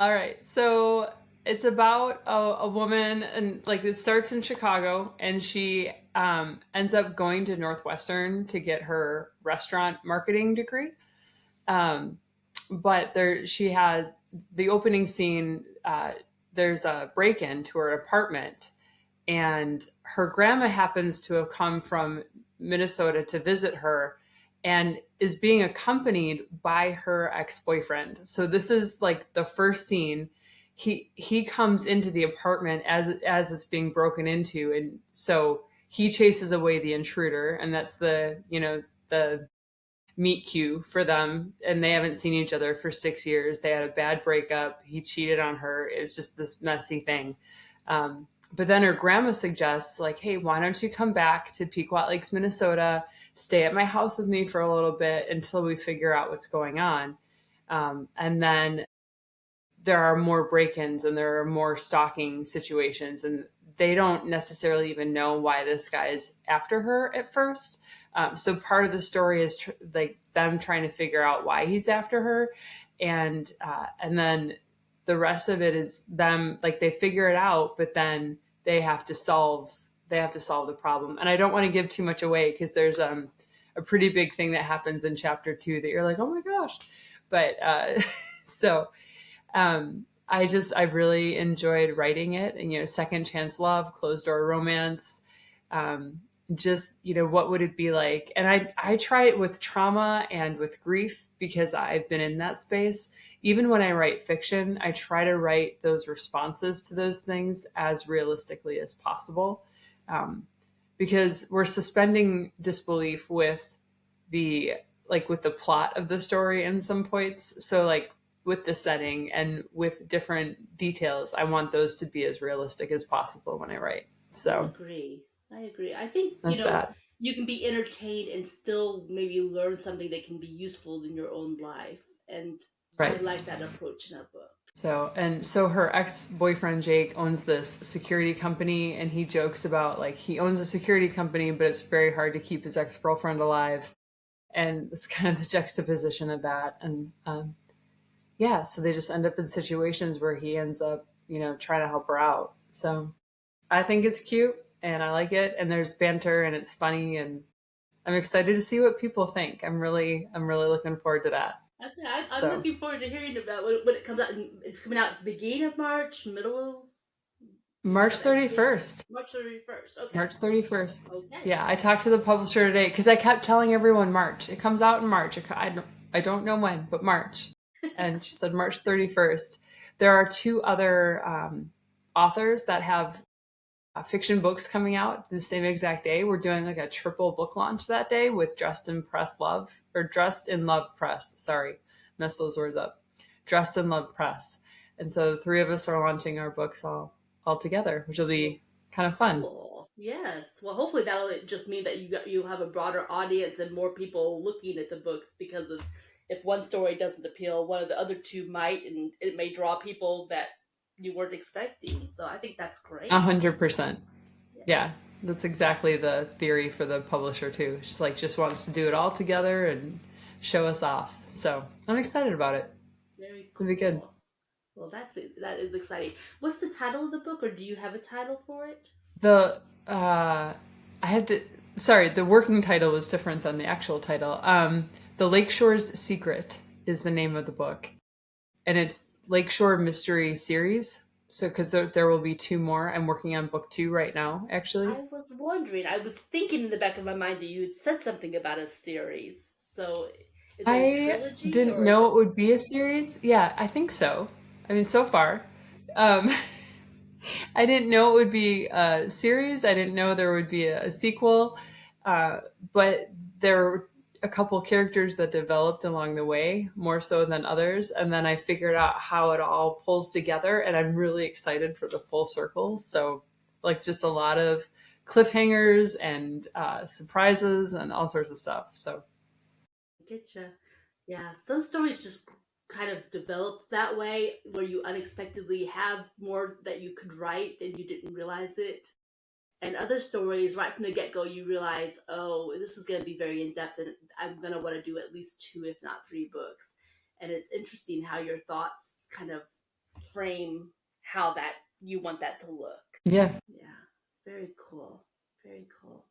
All right. So it's about a woman, and like it starts in Chicago, and she ends up going to Northwestern to get her restaurant marketing degree. Um, but there, she has the opening scene. There's a break in to her apartment, and her grandma happens to have come from Minnesota to visit her and is being accompanied by her ex-boyfriend. So this is like the first scene. He comes into the apartment as it's being broken into, and so he chases away the intruder, and that's the meet cute for them, and they haven't seen each other for 6 years. They had a bad breakup. He cheated on her. It was just this messy thing. But then her grandma suggests, like, hey, why don't you come back to Pequot Lakes, Minnesota, stay at my house with me for a little bit until we figure out what's going on. And then there are more break-ins and there are more stalking situations, and they don't necessarily even know why this guy is after her at first. So part of the story is like them trying to figure out why he's after her, and then the rest of it is them, like, they figure it out, but then they have to solve the problem. And I don't want to give too much away because there's a pretty big thing that happens in chapter 2 that you're like, oh my gosh. But so I really enjoyed writing it, and second chance love, closed door romance. Just what would it be like? And I try it with trauma and with grief because I've been in that space. Even when I write fiction, I try to write those responses to those things as realistically as possible, because we're suspending disbelief with the with the plot of the story in some points. So like with the setting and with different details, I want those to be as realistic as possible when I write. I So agree. I agree. I think, that's that. you can be entertained and still maybe learn something that can be useful in your own life. And I Right. like that approach in a book. So her ex-boyfriend Jake owns this security company, and he jokes about like he owns a security company, but it's very hard to keep his ex-girlfriend alive. And it's kind of the juxtaposition of that. And yeah, so they just end up in situations where he ends up, trying to help her out. So I think it's cute and I like it, and there's banter and it's funny, and I'm excited to see what people think. I'm really looking forward to that. I'm So looking forward to hearing about when it comes out. It's coming out at the beginning of March, middle of. Do you March have an estimate? 31st. March 31st. Okay. March 31st. Okay. Yeah, I talked to the publisher today because I kept telling everyone March. It comes out in March. I don't know when, but March. And she said March 31st. There are two other authors that have fiction books coming out the same exact day. We're doing like a triple book launch that day with Dressed in Love Press. Sorry, mess those words up. Dressed in Love Press. And so the three of us are launching our books all together, which will be kind of fun. Cool. Yes. Well, hopefully that'll just mean that you have a broader audience and more people looking at the books because of if one story doesn't appeal, one of the other two might, and it may draw people that you weren't expecting. So I think that's great. 100%. Yeah. Yeah, that's exactly the theory for the publisher too. She's like just wants to do it all together and show us off. So I'm excited about it. Very It'll be good. cool. Well, that's it. That is exciting. What's the title of the book, or do you have a title for it? The I had to. Sorry, the working title was different than the actual title. The Lakeshore's Secret is the name of the book, and it's Lakeshore Mystery Series. So, because there will be two more. I'm working on book two right now, actually. I was wondering. I was thinking in the back of my mind that you had said something about a series. So, is it a I trilogy didn't or is know it? it would be a series. Yeah, I think so. I mean, so far. Um, I didn't know it would be a series. I didn't know there would be a sequel. Uh, but there were a couple characters that developed along the way, more so than others. And then I figured out how it all pulls together, and I'm really excited for the full circle. So, like, just a lot of cliffhangers and surprises and all sorts of stuff. So, Getcha. Yeah, some stories just kind of develop that way, where you unexpectedly have more that you could write and you didn't realize it. And other stories, right from the get go, you realize, oh, this is going to be very in depth, and I'm going to want to do at least two, if not three books. And it's interesting how your thoughts kind of frame how that you want that to look. Yeah. Yeah, very cool. Very cool.